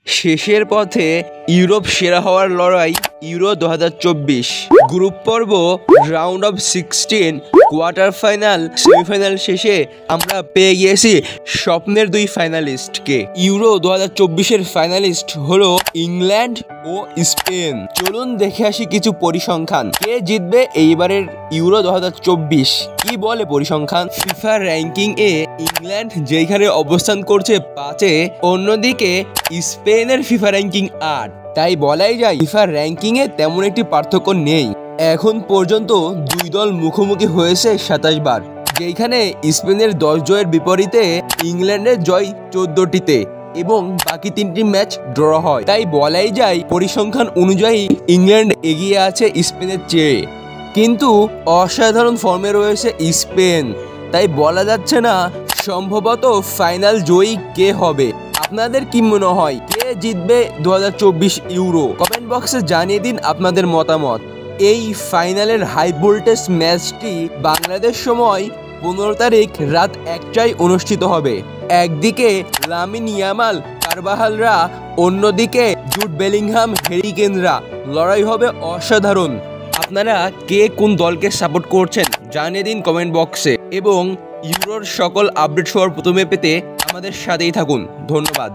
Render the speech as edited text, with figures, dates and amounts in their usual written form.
শেষের পথে ইউরোপ সেরা হওয়ার লড়াই ইউরো 2024 গ্রুপ পর্ব round of 16 quarter final semifinal শেষে আমরা পেয়ে গিয়েছি স্বপ্নের দুই ফাইনালিস্টকে। ইউরো 2024-এর ফাইনালিস্ট হলো ইংল্যান্ড ও স্পেন। চলুন দেখে আসি কিছু পরিসংখ্যান। কে জিতবে এইবারের ইউরো 2024? কি বলে পরিসংখ্যান? ফিফা র্যাঙ্কিং এ ইংল্যান্ড যেখানে অবস্থান করছে 5-এ, অন্যদিকে স্পেনের ফিফা র্যাঙ্কিং 8। তাই বলাই যায় ফিফা র্যাঙ্কিং এ তেমন একটি পার্থক্য নেই। এখন পর্যন্ত দুই দল মুখোমুখি হয়েছে 27 বার, যেখানে স্পেনের 10 জয়ের বিপরীতে ইংল্যান্ডের জয় 14টিতে এবং বাকি 3টি ম্যাচ ড্র হয়। তাই বলাই যায় পরিসংখ্যান অনুযায়ী ইংল্যান্ড এগিয়ে আছে স্পেনের চেয়ে, কিন্তু অসাধারণ ফর্মে রয়েছে স্পেন। তাই বলা যাচ্ছে না সম্ভবত ফাইনাল জয়ী কে হবে। আপনাদের কি মনে হয় কে জিতবে 2024 ইউরো? কমেন্ট বক্সে জানিয়ে দিন আপনাদের মতামত। এই ফাইনালের হাই ভোল্টেজ ম্যাচটি বাংলাদেশ সময় 15 তারিখ রাত 1টায় অনুষ্ঠিত হবে। একদিকে লামিন ইয়ামাল কারবাহালরা, অন্যদিকে জুড বেলিংহাম হ্যারিকেনরা। লড়াই হবে অসাধারণ। আপনারা কে কোন দলকে সাপোর্ট করছেন জানিয়ে দিন কমেন্ট বক্সে, এবং ইউরোর সকল আপডেট সবার প্রথমে পেতে আমাদের সাথেই থাকুন। ধন্যবাদ।